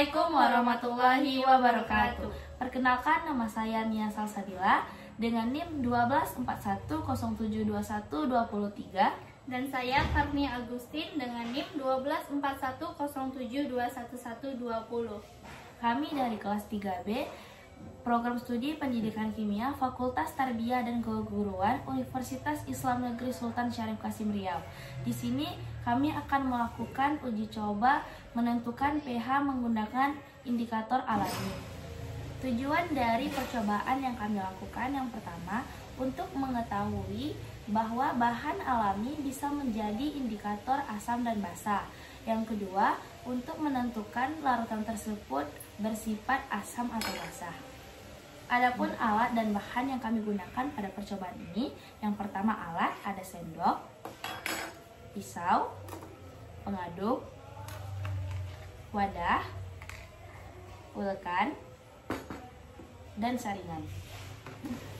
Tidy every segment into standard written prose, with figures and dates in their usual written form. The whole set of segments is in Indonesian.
Assalamualaikum warahmatullahi wabarakatuh. Perkenalkan, nama saya Nia Salsabila dengan NIM 1241072123. Dan saya Karnia Agustin dengan NIM 124107211120. Kami dari kelas 3B Program Studi Pendidikan Kimia Fakultas Tarbiyah dan Keguruan Universitas Islam Negeri Sultan Syarif Kasim Riau. Di sini kami akan melakukan uji coba menentukan pH menggunakan indikator alami. Tujuan dari percobaan yang kami lakukan yang pertama untuk mengetahui bahwa bahan alami bisa menjadi indikator asam dan basa. Yang kedua, untuk menentukan larutan tersebut bersifat asam atau basa. Adapun alat dan bahan yang kami gunakan pada percobaan ini, yang pertama alat ada sendok, pisau, pengaduk, wadah, ulekan, dan saringan.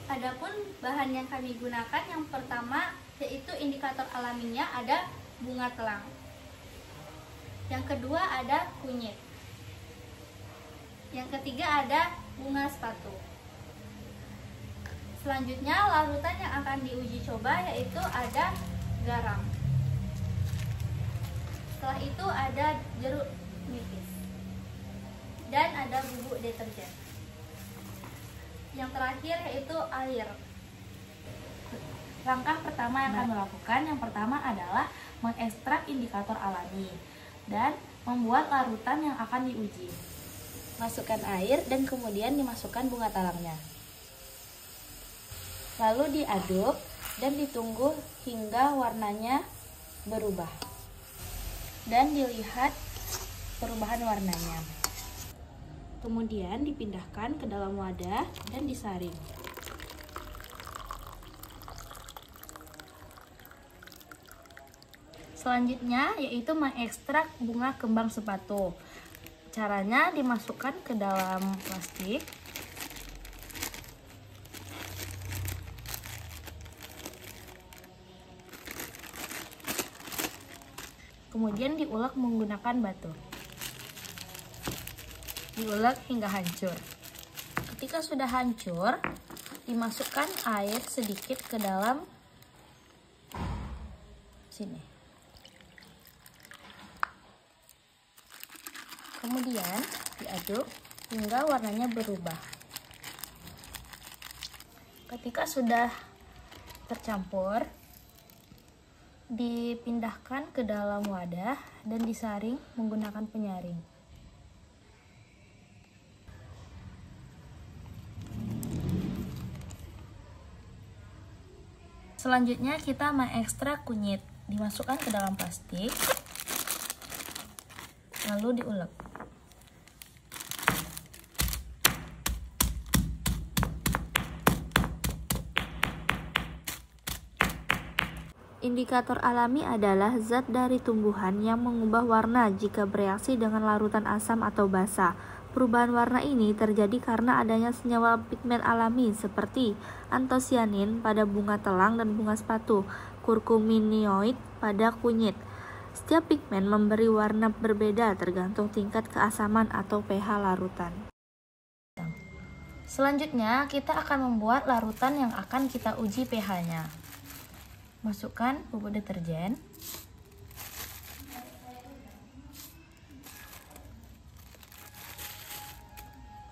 Adapun bahan yang kami gunakan yang pertama yaitu indikator alaminya ada bunga telang. Yang kedua ada kunyit. Yang ketiga ada bunga sepatu. Selanjutnya larutan yang akan diuji coba yaitu ada garam. Setelah itu ada jeruk nipis. Dan ada bubuk deterjen. Yang terakhir yaitu air. Langkah pertama yang kami lakukan yang pertama adalah mengekstrak indikator alami dan membuat larutan yang akan diuji. Masukkan air dan kemudian dimasukkan bunga talangnya. Lalu diaduk dan ditunggu hingga warnanya berubah. Dan dilihat perubahan warnanya. Kemudian dipindahkan ke dalam wadah dan disaring. Selanjutnya yaitu mengekstrak bunga kembang sepatu. Caranya dimasukkan ke dalam plastik. Kemudian diulek menggunakan batu. Diulek hingga hancur. Ketika sudah hancur, dimasukkan air sedikit ke dalam sini. Kemudian diaduk hingga warnanya berubah. Ketika sudah tercampur, dipindahkan ke dalam wadah dan disaring menggunakan penyaring. Selanjutnya kita mengekstrak kunyit, dimasukkan ke dalam plastik, lalu diulek. Indikator alami adalah zat dari tumbuhan yang mengubah warna jika bereaksi dengan larutan asam atau basa. Perubahan warna ini terjadi karena adanya senyawa pigmen alami seperti antosianin pada bunga telang dan bunga sepatu, kurkuminoid pada kunyit. Setiap pigmen memberi warna berbeda tergantung tingkat keasaman atau pH larutan. Selanjutnya, kita akan membuat larutan yang akan kita uji pH-nya. Masukkan bubuk deterjen.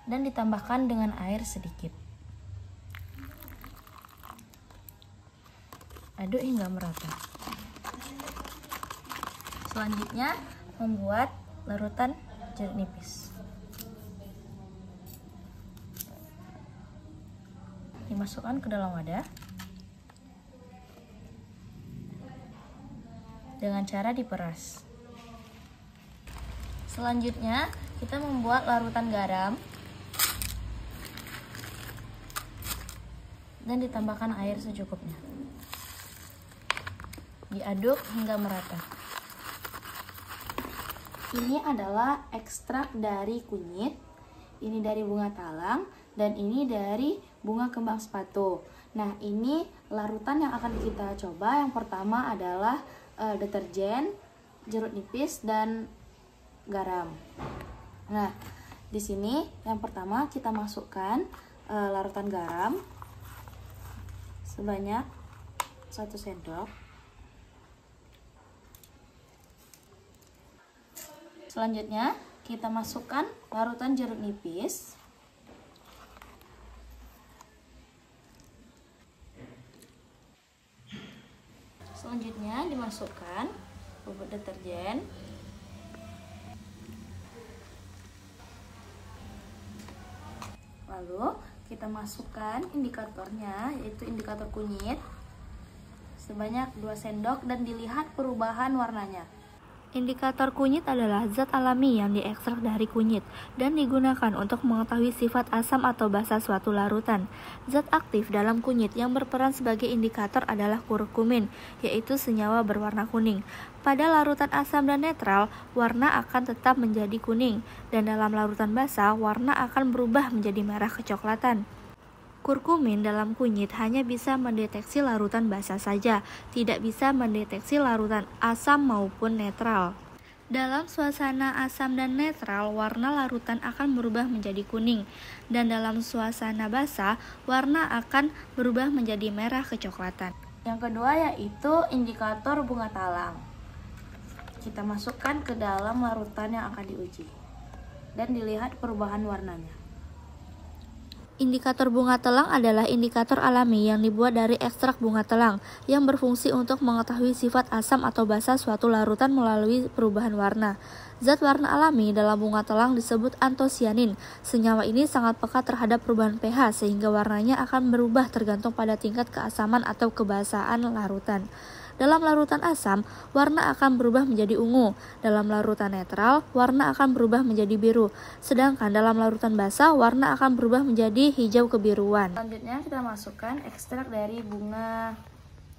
Dan ditambahkan dengan air sedikit. Aduk hingga merata. Selanjutnya, membuat larutan jeruk nipis. Dimasukkan ke dalam wadah. Dengan cara diperas. Selanjutnya, kita membuat larutan garam dan ditambahkan air secukupnya. Diaduk hingga merata. Ini adalah ekstrak dari kunyit, ini dari bunga talang, dan ini dari bunga kembang sepatu. Nah, ini larutan yang akan kita coba. Yang pertama adalah deterjen, jeruk nipis, dan garam. Nah, di sini yang pertama kita masukkan larutan garam sebanyak 1 sendok. Selanjutnya kita masukkan larutan jeruk nipis. Selanjutnya dimasukkan bubuk deterjen. Lalu kita masukkan indikatornya, yaitu indikator kunyit sebanyak 2 sendok dan dilihat perubahan warnanya. Indikator kunyit adalah zat alami yang diekstrak dari kunyit dan digunakan untuk mengetahui sifat asam atau basa suatu larutan. Zat aktif dalam kunyit yang berperan sebagai indikator adalah kurkumin, yaitu senyawa berwarna kuning. Pada larutan asam dan netral, warna akan tetap menjadi kuning, dan dalam larutan basa, warna akan berubah menjadi merah kecoklatan. Kurkumin dalam kunyit hanya bisa mendeteksi larutan basa saja, tidak bisa mendeteksi larutan asam maupun netral. Dalam suasana asam dan netral, warna larutan akan berubah menjadi kuning, dan dalam suasana basa, warna akan berubah menjadi merah kecoklatan. Yang kedua yaitu indikator bunga talang. Kita masukkan ke dalam larutan yang akan diuji, dan dilihat perubahan warnanya. Indikator bunga telang adalah indikator alami yang dibuat dari ekstrak bunga telang yang berfungsi untuk mengetahui sifat asam atau basa suatu larutan melalui perubahan warna. Zat warna alami dalam bunga telang disebut antosianin. Senyawa ini sangat peka terhadap perubahan pH sehingga warnanya akan berubah tergantung pada tingkat keasaman atau kebasaan larutan. Dalam larutan asam, warna akan berubah menjadi ungu. Dalam larutan netral, warna akan berubah menjadi biru. Sedangkan dalam larutan basa, warna akan berubah menjadi hijau kebiruan. Selanjutnya kita masukkan ekstrak dari bunga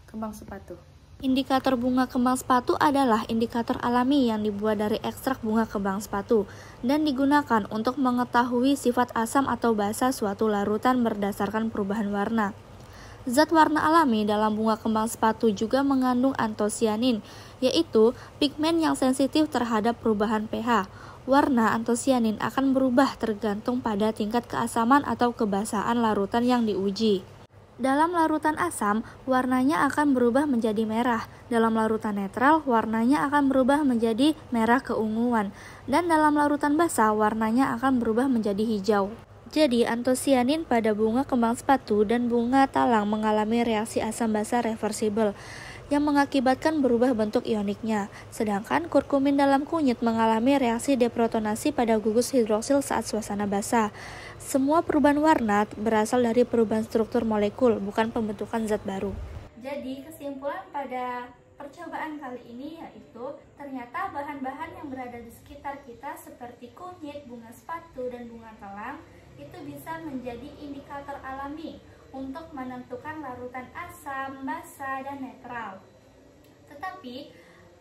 kembang sepatu. Indikator bunga kembang sepatu adalah indikator alami yang dibuat dari ekstrak bunga kembang sepatu dan digunakan untuk mengetahui sifat asam atau basa suatu larutan berdasarkan perubahan warna. Zat warna alami dalam bunga kembang sepatu juga mengandung antosianin, yaitu pigmen yang sensitif terhadap perubahan pH. Warna antosianin akan berubah tergantung pada tingkat keasaman atau kebasaan larutan yang diuji. Dalam larutan asam, warnanya akan berubah menjadi merah. Dalam larutan netral, warnanya akan berubah menjadi merah keunguan. Dan dalam larutan basa, warnanya akan berubah menjadi hijau. Jadi, antosianin pada bunga kembang sepatu dan bunga talang mengalami reaksi asam basa reversibel yang mengakibatkan berubah bentuk ioniknya. Sedangkan kurkumin dalam kunyit mengalami reaksi deprotonasi pada gugus hidroksil saat suasana basah. Semua perubahan warna berasal dari perubahan struktur molekul, bukan pembentukan zat baru. Jadi, kesimpulan pada percobaan kali ini yaitu ternyata bahan-bahan yang berada di sekitar kita seperti kunyit, bunga sepatu, dan bunga telang itu bisa menjadi indikator alami untuk menentukan larutan asam, basa, dan netral. Tetapi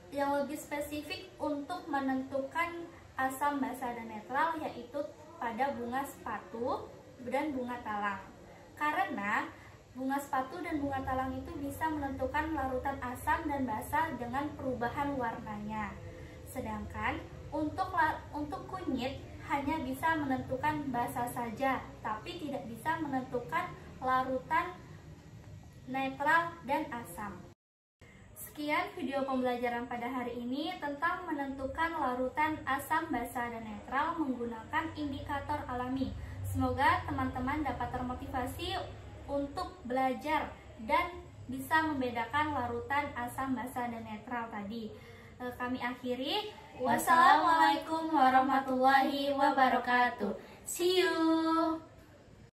yang lebih spesifik untuk menentukan asam, basa, dan netral yaitu pada bunga sepatu dan bunga talang. Karena bunga sepatu dan bunga talang itu bisa menentukan larutan asam dan basa dengan perubahan warnanya. Sedangkan untuk kunyit hanya bisa menentukan basa saja, tapi tidak bisa menentukan larutan netral dan asam. Sekian video pembelajaran pada hari ini tentang menentukan larutan asam, basa, dan netral menggunakan indikator alami. Semoga teman-teman dapat termotivasi untuk belajar dan bisa membedakan larutan asam, basa, dan netral tadi. Kami akhiri. Wassalamualaikum warahmatullahi wabarakatuh. See you.